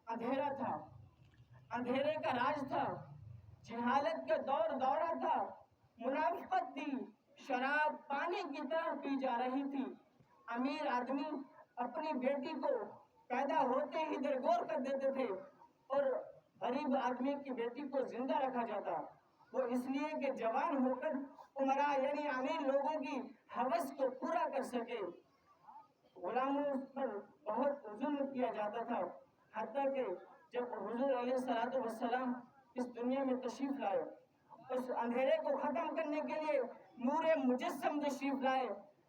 اندھیرا تھا، اندھیرے کا راج تھا، جہالت کا دورہ تھا، منافقت تھی، شراب پانی کی طرح پی جا رہی تھی۔ امیر آدمی اپنی بیٹی کو پیدا ہوتے ہی درگور کر دیتے تھے اور غریب آدمی کی بیٹی کو زندہ رکھا جاتا، وہ اس لیے کہ جوان ہو کر عمرا یعنی امیر لوگوں کی ہوس کو پورا کر سکے۔ غلاموں پر بہت ظلم کیا جاتا تھا، حتیٰ کہ جب حضور علیہ السلام اس دنیا میں تشریف لائے، اس اندھیرے کو ختم کرنے کے لیے نور مجسم تشریف لائے،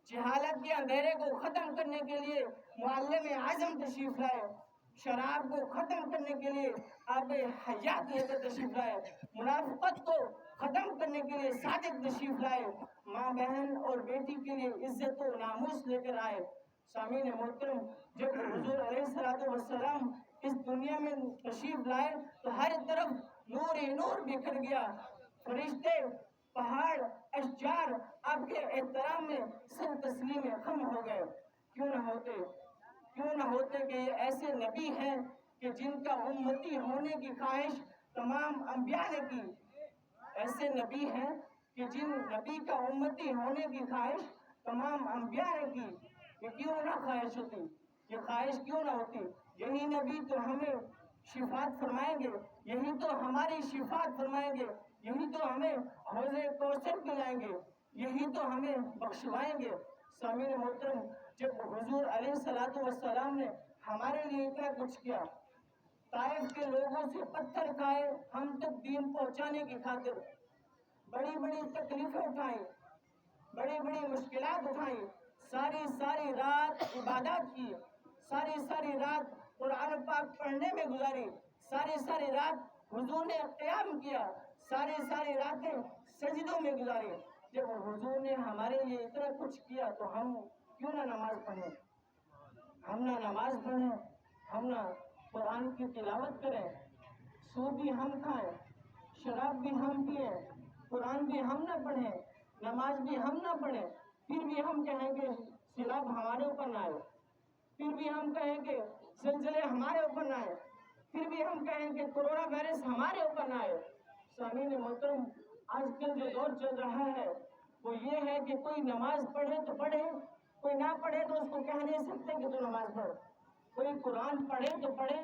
جہالت کے اندھیرے کو ختم کرنے کے لیے معلم اعظم تشریف لائے، شراب کو ختم کرنے کے لیے آب حیات لے کر تشریف لائے، منافقت کو ختم کرنے کے لیے صادق تشریف لائے، ماں بہن اور بیٹی کے لیے عزت و ناموس لے کر آئے۔ سامعین محترم، جب حضور علیہ السلام اس دنیا میں تشریف لائے تو ہر طرف نور ہی نور بکھر گیا، فرشتے، پہاڑ، اشجار آپ کے احترام میں سر تسلیم خم ہو گئے۔ کیوں نہ ہوتے کہ یہ ایسے نبی ہیں کہ جن کا امتی ہونے کی خواہش تمام انبیاء نے کی، ایسے نبی ہیں کہ جن نبی کا امتی ہونے کی خواہش تمام انبیاء نے کی۔ یہ کیوں نہ خواہش ہوتی، یہ خواہش کیوں نہ ہوتی؟ یہی نبی تو ہمیں شفاعت فرمائیں گے، یہی تو ہماری شفاعت فرمائیں گے، یہی تو ہمیں حوض کوثر پلائیں گے، یہی تو ہمیں بخشوائیں گے۔ سامعین محترم، جب حضور علیہ السلام نے ہمارے لیے اتنا کچھ کیا، طائف کے لوگوں سے پتھر کھائے ہم تک دین پہنچانے کی خاطر، بڑی بڑی تکلیفیں اٹھائیں، بڑی بڑی مشکلات اٹھائیں، ساری رات عبادات کی، ساری رات قرآن پاک پڑھنے میں گزاری، ساری رات حضور نے قیام کیا، ساری راتیں سجدوں میں گزاری۔ جب حضور نے ہمارے لیے اتنا کچھ کیا تو ہم کیوں نہ نماز پڑھیں؟ ہم نہ نماز پڑھیں، ہم نہ قرآن کی تلاوت کریں، سود بھی ہم کھائیں، شراب بھی ہم پئیں، قرآن بھی ہم نہ پڑھیں، نماز بھی ہم نہ پڑھیں، پھر بھی ہم کہیں گے سیلاب ہمارے اوپر نہ آئے، پھر بھی ہم کہیں کہ زلزلے ہمارے اوپر نہ آئے، پھر بھی ہم کہیں کہ کورونا وائرس ہمارے اوپر نہ آئے۔ سامعین محترم، آج کل جو دور چل رہا ہے وہ یہ ہے کہ کوئی نماز پڑھے تو پڑھے، کوئی نہ پڑھے تو اس کو کہہ نہیں سکتے کہ تو نماز پڑھ، کوئی قرآن پڑھے تو پڑھے،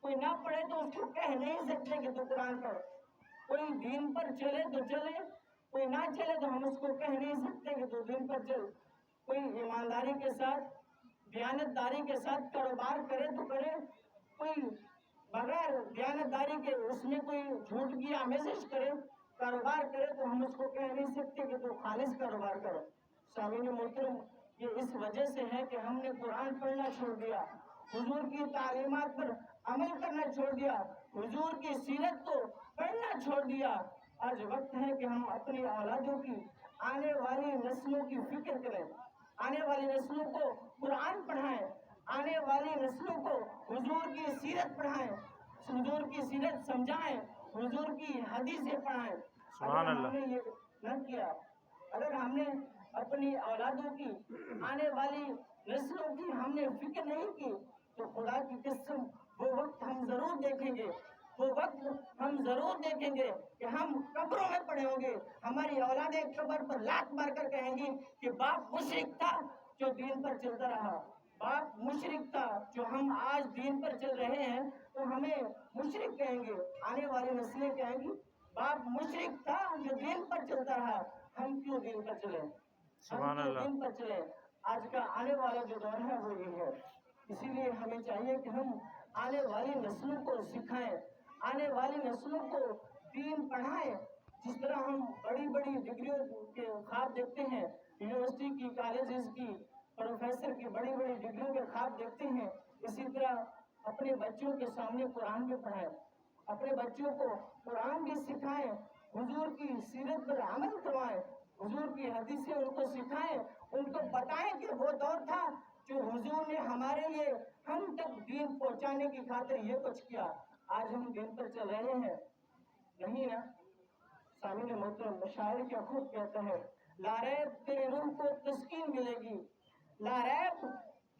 کوئی نہ پڑھے تو اس کو کہہ نہیں سکتے کہ تو قرآن پڑھ، کوئی دین پر چلے تو چلے، کوئی نہ چلے تو ہم اس کو کہہ نہیں سکتے کہ تو دین پر چل، کوئی ایمانداری کے ساتھ، دیانتداری کے ساتھ کاروبار کرے تو کرے، کوئی بغیر دیانتداری کے اس میں کوئی جھوٹ کی آمیزش کرے، کاروبار کرے تو ہم اس کو کہہ نہیں سکتے کہ تو خالص کاروبار کرو۔ سامعین محترم، یہ اس وجہ سے ہے کہ ہم نے قرآن پڑھنا چھوڑ دیا، حضور کی تعلیمات پر عمل کرنا چھوڑ دیا، حضور کی سیرت کو پڑھنا چھوڑ دیا۔ آج وقت ہے کہ ہم اپنی اولادوں کی، آنے والی نسلوں کی فکر کریں، آنے والی نسلوں کو قرآن پڑھائیں، آنے والی نسلوں کو حضور کی سیرت پڑھائیں، حضور کی سیرت سمجھائیں، حضور کی حدیثیں پڑھائیں۔ سبحان اللہ۔ اگر ہم نے یہ نہ کیا، اگر ہم نے اپنی اولادوں کی، آنے والی نسلوں کی ہم نے فکر نہیں کی تو خدا کی قسم وہ وقت ہم ضرور دیکھیں گے، وہ وقت ہم ضرور دیکھیں گے کہ ہم قبروں میں پڑے ہوں گے، ہماری اولادیں قبر پر لات مار کر کہیں گی کہ باپ مشرک تھا جو دین پر چلتا رہا، باپ مشرک تھا جو ہم آج دین پر چل رہے ہیں تو ہمیں مشرک کہیں گے، آنے والی نسلیں کہیں گی باپ مشرک تھا جو دین پر چلتا رہا، ہم کیوں دین پر چلیں، سبحان اللہ۔ دین پر چلیں۔ آج کا آنے والا جو دور ہے وہ یہ ہے، اسی لیے ہمیں چاہیے کہ ہم آنے والی نسلوں کو سکھائیں، آنے والی نسلوں کو دین پڑھائیں۔ جس طرح ہم بڑی بڑی ڈگریوں کے خواب دیکھتے ہیں، یونیورسٹی کی، کالجز کی، پروفیسر کی بڑی بڑی ڈگریوں کے خواب دیکھتے ہیں، اسی طرح اپنے بچوں کے سامنے قرآن بھی پڑھائیں، اپنے بچوں کو قرآن بھی سکھائیں، حضور کی سیرت پر عمل کروائیں، حضور کی حدیثیں ان کو سکھائیں، ان کو بتائیں کہ وہ دور تھا جو حضور نے ہمارے لیے ہم تک دین پہنچانے کی خاطر یہ کچھ کیا، آج ہم دین پر چل رہے ہیں نہیں نا؟ سامعین محترم، شاعر کیا خوب کہتا ہے، لا ریب تیری روح کو تسکین ملے گی، لا ریب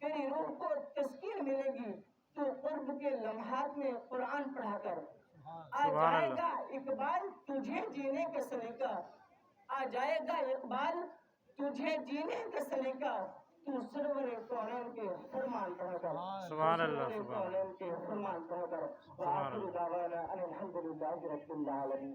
تیری روح کو تسکین ملے گی، تو قرب کے لمحات میں قرآن پڑھا کر آ سبحان جائے اللہ۔ گا اقبال تجھے جینے کا سلیقہ، آ جائے گا اقبال تجھے جینے کا سلیقہ، تو سرور کونین کے فرمان پڑھا کر، سبحان اللہ، سرور سبحان اللہ۔ کونین کے فرمان پڑھا کر، سبحان وآخر اللہ۔ دعوانا ان الحمدللہ رب العالمین۔